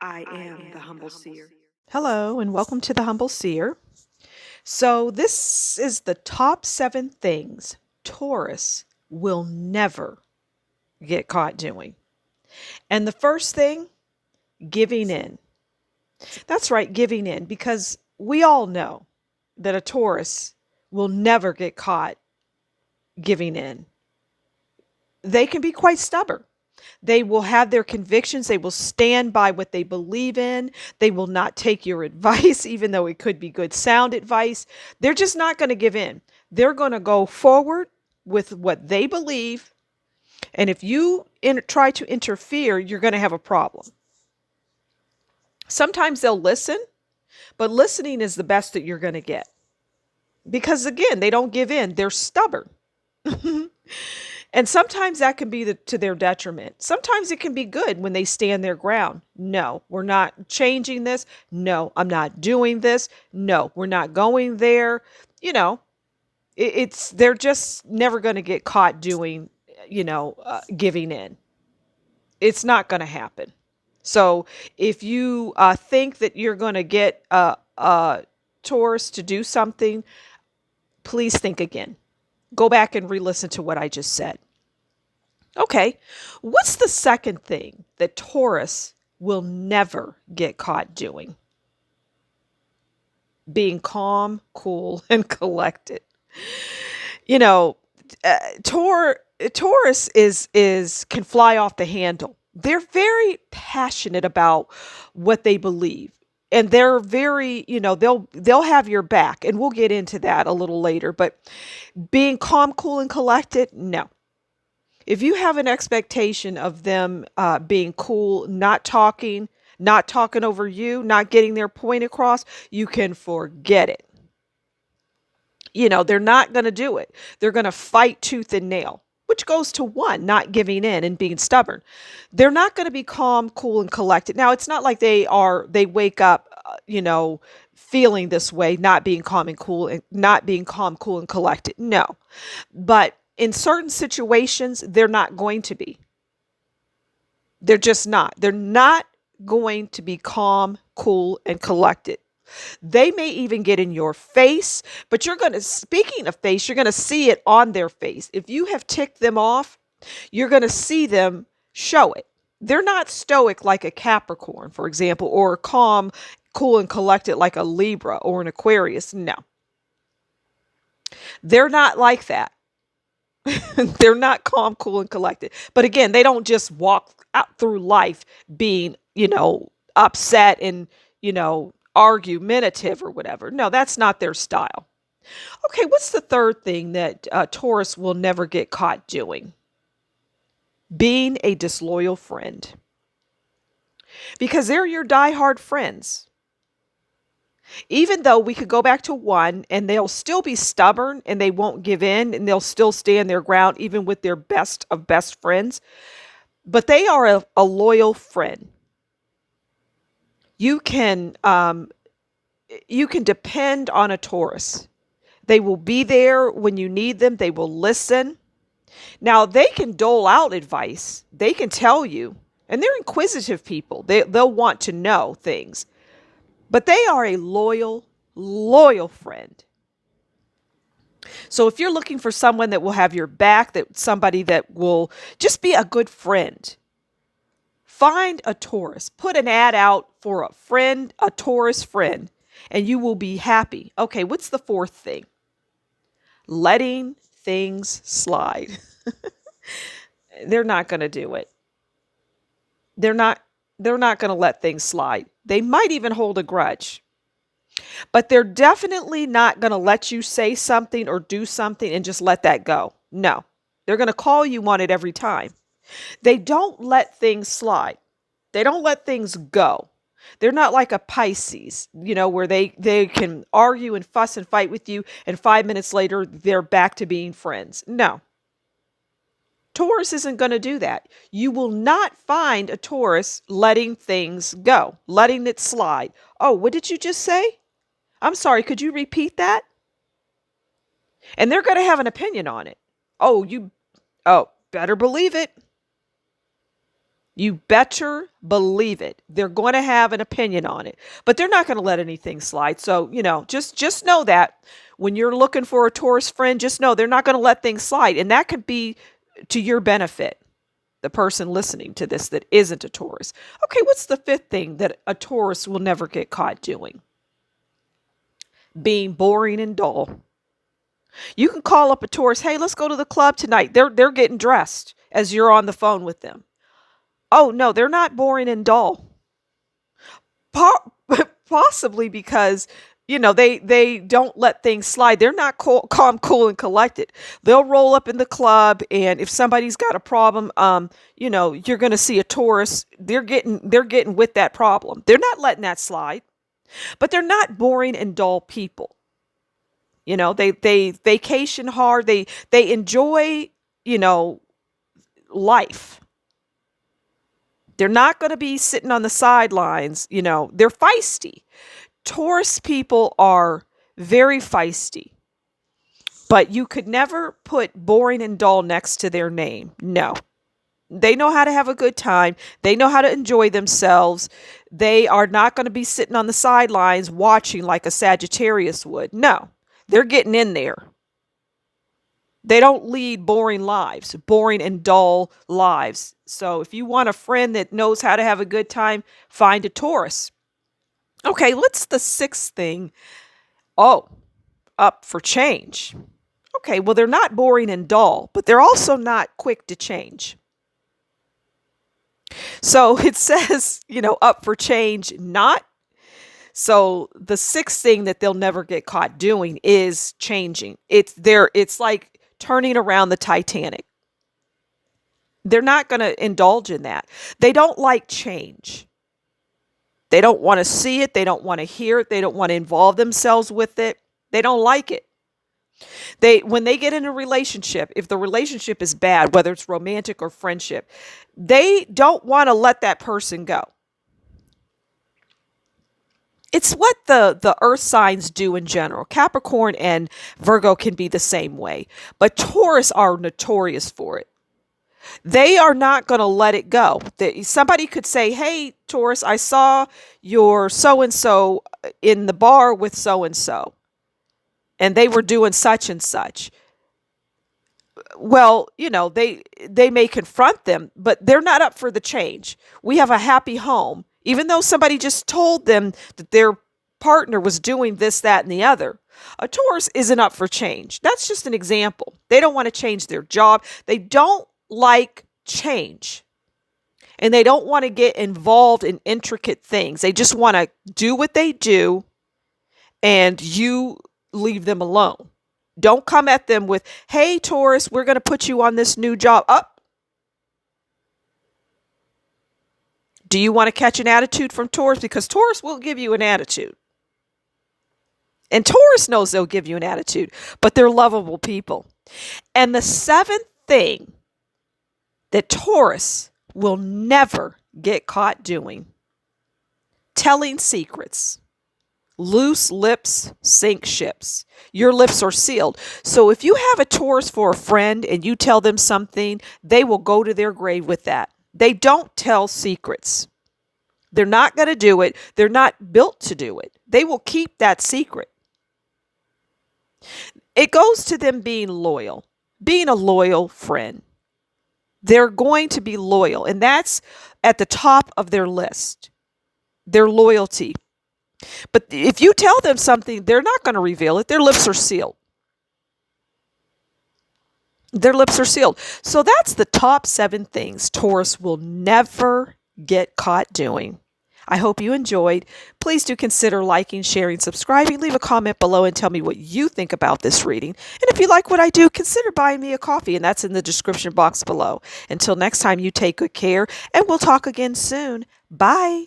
I am the Humble Seer. Hello, and welcome to the Humble Seer. So, this is the top 7 things Taurus will never get caught doing. And the first thing, giving in. That's right, giving in, because we all know that a Taurus will never get caught giving in. They can be quite stubborn. They will have their convictions. They will stand by what they believe in. They will not take your advice, even though it could be good sound advice. They're just not going to give in. They're going to go forward with what they believe. And if you try to interfere, you're going to have a problem. Sometimes they'll listen, but listening is the best that you're going to get. Because again, they don't give in. They're stubborn. And sometimes that can be to their detriment. Sometimes it can be good when they stand their ground. No, we're not changing this. No, I'm not doing this. No, we're not going there. You know, they're just never going to get caught doing, giving in. It's not going to happen. So if you think that you're going to get a Taurus to do something, please think again. Go back and re-listen to what I just said. Okay, what's the second thing that Taurus will never get caught doing? Being calm, cool, and collected. You know, Taurus is can fly off the handle. They're very passionate about what they believe. And they're very, they'll have your back, and we'll get into that a little later. But being calm, cool, and collected, no. If you have an expectation of them being cool, not talking over you, not getting their point across, you can forget it. They're not going to do it. They're going to fight tooth and nail, which goes to one, not giving in and being stubborn. They're not going to be calm, cool, and collected. Now, it's not like they wake up, feeling this way, not being calm and cool and not being calm, cool, and collected. No. But in certain situations, they're not going to be. They're just not. They're not going to be calm, cool, and collected. They may even get in your face, but speaking of face, you're going to see it on their face. If you have ticked them off, you're going to see them show it. They're not stoic like a Capricorn, for example, or calm, cool, and collected like a Libra or an Aquarius. No, they're not like that. They're not calm, cool, and collected. But again, they don't just walk out through life being, upset and, argumentative or whatever. No, that's not their style. Okay, what's the third thing that Taurus will never get caught doing? Being a disloyal friend. Because they're your diehard friends. Even though we could go back to one and they'll still be stubborn and they won't give in and they'll still stand their ground even with their best of best friends, but they are a loyal friend. You can depend on a Taurus. They will be there when you need them. They will listen. Now they can dole out advice. They can tell you, and they're inquisitive people. They'll want to know things. But they are a loyal friend. So if you're looking for someone that will have your back, somebody that will just be a good friend, find a Taurus. Put an ad out for a friend, a Taurus friend, and you will be happy. Okay, what's the fourth thing? Letting things slide. They're not going to do it. They're not going to let things slide. They might even hold a grudge. But they're definitely not going to let you say something or do something and just let that go. No. They're going to call you on it every time. They don't let things slide. They don't let things go. They're not like a Pisces, where they can argue and fuss and fight with you, and 5 minutes later, they're back to being friends. No. Taurus isn't going to do that. You will not find a Taurus letting things go, letting it slide. Oh, what did you just say? I'm sorry, could you repeat that? And they're going to have an opinion on it. Oh, better believe it. You better believe it. They're going to have an opinion on it, but they're not going to let anything slide. So, just know that when you're looking for a Taurus friend, just know they're not going to let things slide. And that could be to your benefit, the person listening to this that isn't a Taurus. Okay, what's the fifth thing that a Taurus will never get caught doing? Being boring and dull. You can call up a Taurus, hey, let's go to the club tonight. They're getting dressed as you're on the phone with them. Oh, no, they're not boring and dull. Possibly because, they don't let things slide. They're not calm, cool, and collected. They'll roll up in the club, and if somebody's got a problem, you're going to see a Taurus. They're getting with that problem. They're not letting that slide, but they're not boring and dull people. They vacation hard. They enjoy, life. They're not going to be sitting on the sidelines. They're feisty. Taurus people are very feisty, but you could never put boring and dull next to their name. No, they know how to have a good time. They know how to enjoy themselves. They are not going to be sitting on the sidelines watching like a Sagittarius would. No, they're getting in there. They don't lead boring lives, boring and dull lives. So if you want a friend that knows how to have a good time, find a Taurus. Okay, what's the sixth thing? Oh, up for change. Okay, well, they're not boring and dull, but they're also not quick to change. So it says, up for change, not. So the sixth thing that they'll never get caught doing is changing. It's like turning around the Titanic. They're not going to indulge in that. They don't like change. They don't want to see it. They don't want to hear it. They don't want to involve themselves with it. They don't like it. When they get in a relationship, if the relationship is bad, whether it's romantic or friendship, they don't want to let that person go. It's what the earth signs do in general. Capricorn and Virgo can be the same way, but Taurus are notorious for it. They are not going to let it go. Somebody could say, hey, Taurus, I saw your so-and-so in the bar with so-and-so, and they were doing such and such. Well, they may confront them, but they're not up for the change. We have a happy home. Even though somebody just told them that their partner was doing this, that, and the other. A Taurus isn't up for change. That's just an example. They don't want to change their job. They don't like change. And they don't want to get involved in intricate things. They just want to do what they do, and you leave them alone. Don't come at them with, hey, Taurus, we're going to put you on this new job. Do you want to catch an attitude from Taurus? Because Taurus will give you an attitude. And Taurus knows they'll give you an attitude, but they're lovable people. And the seventh thing that Taurus will never get caught doing: telling secrets. Loose lips sink ships. Your lips are sealed. So if you have a Taurus for a friend and you tell them something, they will go to their grave with that. They don't tell secrets. They're not going to do it. They're not built to do it. They will keep that secret. It goes to them being loyal, being a loyal friend. They're going to be loyal, and that's at the top of their list, their loyalty. But if you tell them something, they're not going to reveal it. Their lips are sealed. Their lips are sealed. So that's the top 7 things Taurus will never get caught doing. I hope you enjoyed. Please do consider liking, sharing, subscribing. Leave a comment below and tell me what you think about this reading. And if you like what I do, consider buying me a coffee, and that's in the description box below. Until next time, you take good care, and we'll talk again soon. Bye.